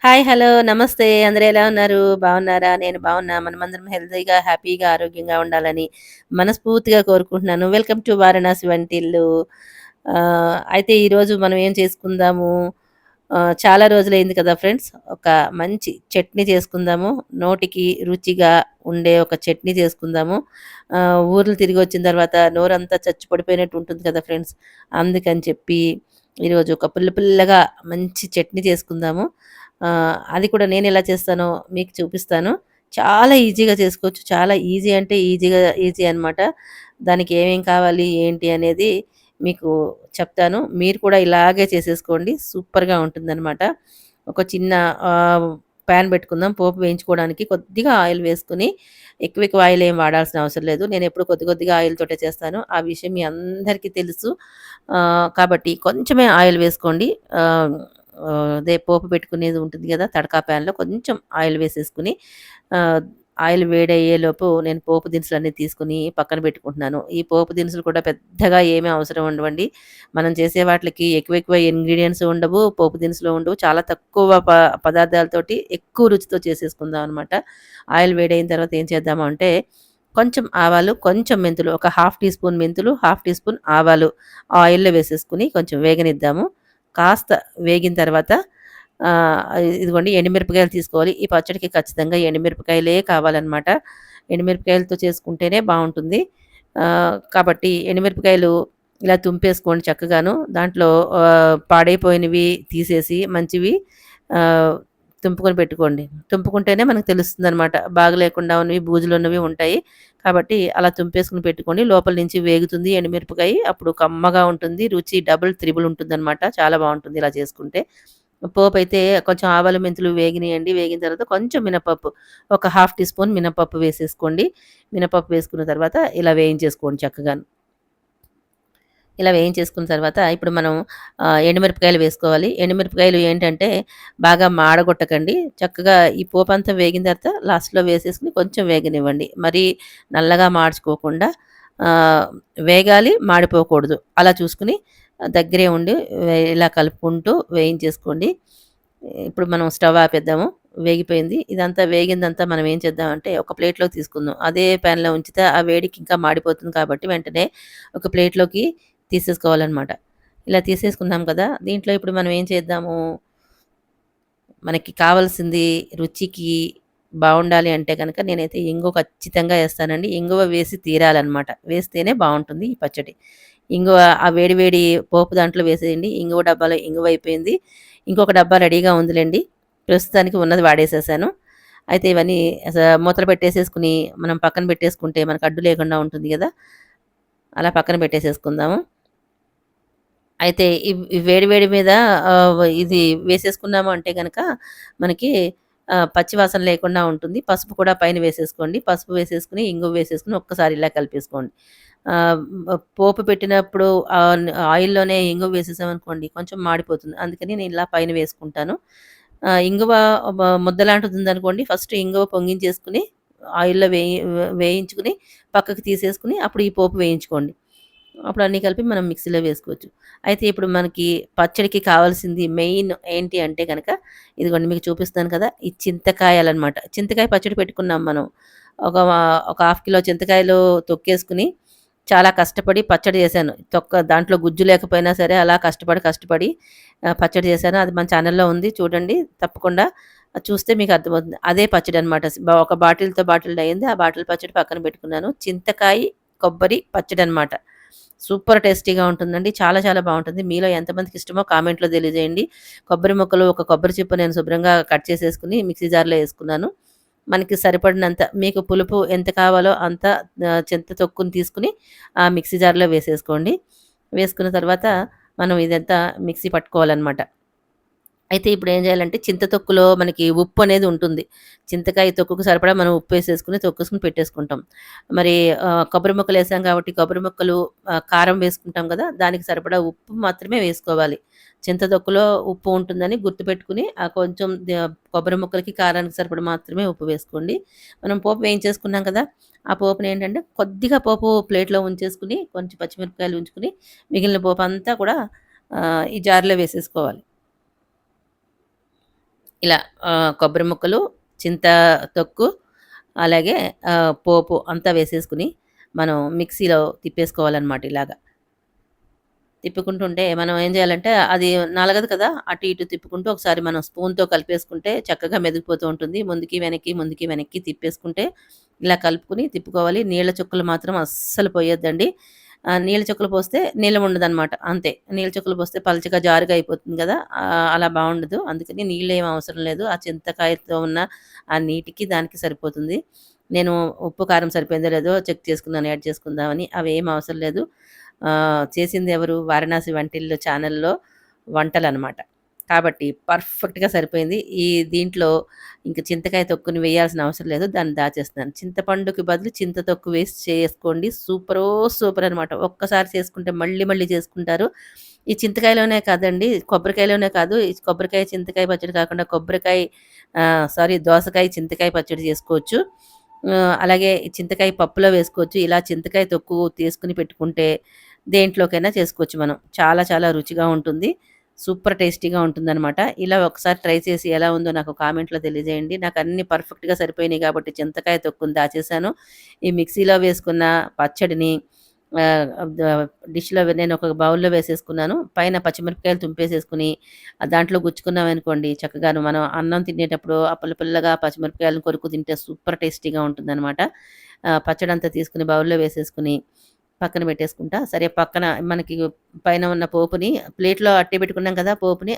Hi. Hello. నమస్తే. అందరూ ఎలా ఉన్నారు? బాగున్నారా? నేను బాగున్నా. మనమందరం హెల్తీగా, హ్యాపీగా, ఆరోగ్యంగా ఉండాలని మనస్ఫూర్తిగా కోరుకుంటున్నాను. వెల్కమ్ టు వారణాసి వంటిల్లు. అయితే ఈరోజు మనం ఏం చేసుకుందాము? చాలా రోజులైంది కదా ఫ్రెండ్స్! ఒక మంచి చట్నీ చేసుకుందాము. నోటికి రుచిగా ఉండే ఒక చట్నీ చేసుకుందాము. ఊర్లు తిరిగొచ్చిన తర్వాత నోరంతా చచ్చు పడిపోయినట్టు ఉంటుంది కదా ఫ్రెండ్స్! అందుకని చెప్పి ఈరోజు ఒక పుల్ల పుల్లగా మంచి చట్నీ చేసుకుందాము. అది కూడా నేనెలా చేస్తానో మీకు చూపిస్తాను. చాలా ఈజీగా చేసుకోవచ్చు. చాలా ఈజీ అంటే ఈజీ అనమాట. దానికి ఏమేం కావాలి, ఏంటి అనేది మీకు చెప్తాను. మీరు కూడా ఇలాగే చేసేసుకోండి. సూపర్‌గా ఉంటుందనమాట. ఒక చిన్న పాన్ పెట్టుకుందాం. పోపు వేయించుకోవడానికి కొద్దిగా ఆయిల్ వేసుకొని, ఎక్కువ ఆయిల్ ఏం వాడాల్సిన అవసరం లేదు. నేనెప్పుడు కొద్దిగా ఆయిల్ తోటే చేస్తాను. ఆ విషయం మీ అందరికీ తెలుసు. కాబట్టి కొంచెమే ఆయిల్ వేసుకోండి. ఆహ్, అదే పోపు పెట్టుకునేది ఉంటుంది గదా! తడకా ప్యాన్‌లో కొంచెం ఆయిల్ వేసేసుకొని, ఆహ్, ఆయిల్ వేడయ్యేలోపు నేను పోపు దినుసులన్నీ తీసుకొని పక్కన పెట్టుకుంటున్నాను. ఈ పోపు దినుసులు కూడా పెద్దగా ఏమీ అవసరం ఉండవండి. మనం చేసే వాటిలకి ఎక్కువ ఇంగ్రీడియెంట్స్ ఉండవు. పోపు దినుసులు ఉండవు. చాలా తక్కువ పదార్థాలతోటి ఎక్కువ రుచితో చేసేసుకుందాం అనమాట. ఆయిల్ వేడయిన తర్వాత ఏం చేద్దాము అంటే, కొంచెం ఆవాలు, కొంచెం మెంతులు, ఒక హాఫ్ టీ స్పూన్ మెంతులు, హాఫ్ టీ స్పూన్ ఆవాలు ఆయిల్‌లో వేసేసుకొని కొంచెం వేగనిద్దాము. కాస్త వేగిన తర్వాత ఆహ్, ఇదిగోండి ఎండుమిరపకాయలు తీసుకోవాలి. ఈ పచ్చడికి ఖచ్చితంగా ఎండుమిరపకాయలే కావాలనమాట. ఎండుమిరపకాయలతో చేసుకుంటేనే బావుంటుంది. కాబట్టి ఎండుమిరపకాయలు ఇలా తుంపేసుకోండి చక్కగాను. దాంట్లో పాడైపోయినవి తీసేసి మంచివి ఆహ్, తుంపుకొని పెట్టుకోండి. తుంపుకుంటేనే మనకు తెలుస్తుందనమాట. బాగలేకుండా ఉన్నవి, బూజులున్నవి ఉంటాయి. కాబట్టి అలా తుంపేసుకొని పెట్టుకోండి. లోపల నుంచి వేగుతుంది ఎండుమిరపకాయ. అప్పుడు కమ్మగా ఉంటుంది. రుచి డబుల్, త్రిబుల్ ఉంటుందనమాట. చాలా బావుంటుంది ఇలా చేసుకుంటే. పోపైతే కొంచెం ఆవాలు, మెంతులు వేగినియండి. వేగిన తర్వాత కొంచెం మినపప్పు, ఒక హాఫ్ టీ స్పూన్ మినపప్పు వేసేసుకోండి. మినపప్పు వేసుకున్న తర్వాత ఇలా వేయించేసుకోండి చక్కగాను. ఇలా వేయించేసుకున్న తర్వాత ఇప్పుడు మనం ఎండుమిరపకాయలు వేసుకోవాలి. ఎండుమిరపకాయలు ఏంటంటే బాగా మాడగొట్టకండి. చక్కగా ఈ పోపంతా వేగిన తర్వాత లాస్ట్‌లో వేసేసుకొని కొంచెం వేగనివ్వండి. మరీ నల్లగా మార్చుకోకుండా ఆహ్, వేగాలి, మాడిపోకూడదు. అలా చూసుకొని దగ్గరే ఉండి ఇలా కలుపుకుంటూ వేయించేసుకోండి. ఇప్పుడు మనం స్టవ్ ఆపేద్దాము. వేగిపోయింది. ఇదంతా వేగిందంతా మనం ఏం చేద్దామంటే ఒక ప్లేట్‌లోకి తీసుకుందాం. అదే పాన్‌లో ఉంచితే ఆ వేడికి ఇంకా మాడిపోతుంది కాబట్టి వెంటనే ఒక ప్లేట్‌లోకి తీసేసుకోవాలనమాట. ఇలా తీసేసుకున్నాం కదా! దీంట్లో ఇప్పుడు మనం ఏం చేద్దాము, మనకి కావాల్సింది రుచికి బావుండాలి అంటే గనక నేనైతే ఇంగువ ఖచ్చితంగా ఏస్తానండి. ఇంగువ వేసి తీరాలనమాట. వేస్తేనే బావుంటుంది ఈ పచ్చడి. ఇంగువ ఆ వేడి వేడి పోపు దాంట్లో వేసేయండి. ఇంగువ డబ్బాలో ఇంగువ అయిపోయింది. ఇంకొక డబ్బా రెడీగా ఉందిలెండి. ప్రస్తుతానికి ఉన్నది వాడేసేసాను. అయితే ఇవన్నీ మూతలు పెట్టేసేసుకొని మనం పక్కన పెట్టేసుకుంటే మనకు అడ్డు లేకుండా ఉంటుంది గదా! అలా పక్కన పెట్టేసేసుకుందాము. అయితే ఈ వేడి వేడి మీద ఇది వేసేసుకున్నాము అంటే గనక మనకి పచ్చి వాసన లేకుండా ఉంటుంది. పసుపు కూడా పైన వేసేసుకోండి. పసుపు వేసేసుకొని, ఇంగువ వేసేసుకొని ఒక్కసారి ఇలా కలిపేసుకోండి. పోపు పెట్టినప్పుడు ఆయిల్‌లోనే ఇంగువ వేసేసామనుకోండి కొంచెం మాడిపోతుంది. అందుకని నేను ఇలా పైన వేసుకుంటాను. ఇంగువ ముద్దలాంటిది ఉందనుకోండి ఫస్ట్ ఇంగువ పొంగించేసుకొని ఆయిల్‌లో వేయించుకొని పక్కకు తీసేసుకొని అప్పుడు ఈ పోపు వేయించుకోండి. అప్పుడు అన్నీ కలిపి మనం మిక్సీలో వేసుకోవచ్చు. అయితే ఇప్పుడు మనకి పచ్చడికి కావాల్సింది మెయిన్ ఏంటి అంటే గనక, ఇదిగోండి మీకు చూపిస్తున్నాను కదా! ఈ చింతకాయలనమాట. చింతకాయ పచ్చడి పెట్టుకున్నాం మనం. ఒక ఒక హాఫ్ కిలో చింతకాయలు తొక్కేసుకొని, చాలా కష్టపడి పచ్చడి చేశాను. దాంట్లో గుజ్జు లేకపోయినా సరే అలా కష్టపడి పచ్చడి చేశాను. అది మన ఛానెల్‌లో ఉంది చూడండి తప్పకుండా. అది చూస్తే మీకు అర్థమవుతుంది. అదే పచ్చడనమాట. ఒక బాటిల్‌తో బాటిల్ అయింది. ఆ బాటిల్ పచ్చడి పక్కన పెట్టుకున్నాను. చింతకాయ, కొబ్బరి పచ్చడనమాట. సూపర్ టేస్టీగా ఉంటుందండి. చాలా చాలా బావుంటుంది. మీలో ఎంతమందికి ఇష్టమో కామెంట్‌లో తెలియజేయండి. కొబ్బరి ముక్కలు, ఒక కొబ్బరి చిప్ప నేను శుభ్రంగా కట్ చేసేసుకొని మిక్సీ జార్‌లో యేసుకున్నాను. మనకి సరిపడినంత మీకు పులుపు ఎంత కావాలో అంత చింత తొక్కుని తీసుకొని ఆ మిక్సీ జార్‌లో వేసేసుకోండి. వేసుకున్న తర్వాత మనం ఇదంతా మిక్సీ పట్టుకోవాలనమాట. అయితే ఇప్పుడేం జేయాలంటే చింత తొక్కులో మనకి ఉప్పు అనేది ఉంటుంది. చింతకాయ తొక్కుకు సరిపడా మనం ఉప్పేసేసుకొని తొక్కేసుకొని పెట్టేసుకుంటాం. మరి కొబ్బరి ముక్కలేసాం కాబట్టి కొబ్బరి ముక్కలు కారం వేసుకుంటాం గదా! దానికి సరిపడా ఉప్పు మాత్రమే వేసుకోవాలి. చింత తొక్కులో ఉప్పు ఉంటుందని గుర్తుపెట్టుకొని కొంచెం కొబ్బరి ముక్కలకి, కారానికి సరిపడా మాత్రమే ఉప్పు వేసుకోండి. మనం పోపు వేయించేసుకున్నాం కదా! ఆ పోపునేంటంటే కొద్దిగా పోపు ప్లేట్‌లో ఉంచేసుకొని కొంచెం పచ్చిమిరపకాయలు ఉంచుకొని మిగిలిన పోపంతా కూడా ఈ జార్‌లో వేసేసుకోవాలి. ఇలా కొబ్బరి ముక్కలు, చింత తొక్కు, అలాగే పోపు అంతా వేసేసుకొని మనం మిక్సీలో తిప్పేసుకోవాలనమాట ఇలాగ. తిప్పుకుంటుంటే మనం ఏం చేయాలంటే అది నలగదు కదా! అటు ఇటు తిప్పుకుంటూ ఒకసారి మనం స్పూన్‌తో కలిపేసుకుంటే చక్కగా మెదిగిపోతూ ఉంటుంది. ముందుకి వెనక్కి తిప్పేసుకుంటే ఇలా కలుపుకొని తిప్పుకోవాలి. నీళ్ళ చుక్కలు మాత్రం అస్సలు పోయొద్దండి. నీళ్ళ చుక్కలు పోస్తే నిలవ ఉండదనమాట. అంతే. నీళ్ళ చుక్కలు పోస్తే పలచగా జారుగా అయిపోతుంది గదా! అలా బావుండదు. అందుకని నీళ్ళేం అవసరం లేదు. ఆ చింతకాయతో ఉన్న ఆ నీటికి దానికి సరిపోతుంది. నేను ఉప్పు, కారం సరిపోయిందో లేదో చెక్ చేసుకున్నాను యాడ్ చేసుకుందామని. అవేం అవసరం లేదు. చేసిందెవరు? 'వారణాసి వంటిల్లు' ఛానల్‌లో వంటలనమాట. కాబట్టి పర్ఫెక్ట్‌గా సరిపోయింది. దీంట్లో ఇంక చింతకాయ తొక్కుని వేయాల్సిన అవసరం లేదు. దాన్ని దాచేస్తున్నాను. చింతపండుకి బదులు చింత తొక్కు వేసి చేసుకోండి. సూపర్ అనమాట. ఒక్కసారి చేసుకుంటే మళ్ళీ మళ్ళీ చేసుకుంటారు. ఈ చింతకాయలోనే కాదండి, కొబ్బరికాయలోనే కాదు. ఈ కొబ్బరికాయ, చింతకాయ పచ్చడి కాకుండా దోసకాయ, చింతకాయ పచ్చడి చేసుకోవచ్చు. అలాగే ఈ చింతకాయ పప్పులో వేసుకోవచ్చు. ఇలా చింతకాయ తొక్కు తీసుకొని పెట్టుకుంటే దేంట్లోకైనా చేసుకోవచ్చు మనం. చాలా చాలా రుచిగా ఉంటుంది. సూపర్ టేస్టీగా ఉంటుందనమాట. ఇలా ఒకసారి ట్రై చేసి ఎలా ఉందో నాకు కామెంట్‌లో తెలియజేయండి. నాకన్నీ పర్ఫెక్ట్‌గా సరిపోయినాయి కాబట్టి చింతకాయ తొక్కుని దాచేసాను. ఈ మిక్సీలో వేసుకున్న పచ్చడిని ద డిష్‌లో నేను ఒక బౌల్‌లో వేసేసుకున్నాను. పైన పచ్చిమిరపకాయలు తుంపేసేసుకొని దాంట్లో గుచ్చుకున్నామనుకోండి చక్కగాను మనం అన్నం తినేటప్పుడు ఆ పుల్ల పుల్లగా పచ్చిమిరపకాయలను కొరుక్కు తింటే సూపర్ టేస్టీగా ఉంటుందనమాట. పచ్చడంతా తీసుకొని బౌల్‌లో వేసేసుకొని పక్కన పెట్టేసుకుంటా. సరే పక్కన మనకి పైన ఉన్న పోపుని ప్లేట్‌లో అట్టి పెట్టుకున్నాం కదా!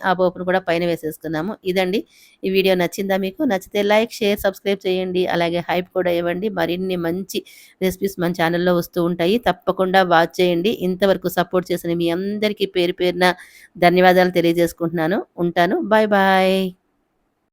ఆ పోపుని కూడా పైన వేసేసుకున్నాము. ఇదండి. ఈ వీడియో నచ్చిందా మీకు? నచ్చితే లైక్, షేర్, సబ్స్క్రైబ్ చేయండి. అలాగే హైప్ కూడా ఇవ్వండి. మరిన్ని మంచి రెసిపీస్ మన ఛానల్‌లో వస్తూ ఉంటాయి. తప్పకుండా వాచ్ చేయండి. ఇంతవరకు సపోర్ట్ చేసిన మీ అందరికీ పేరు పేరున ధన్యవాదాలు తెలియజేసుకుంటున్నాను. ఉంటాను. Bye bye.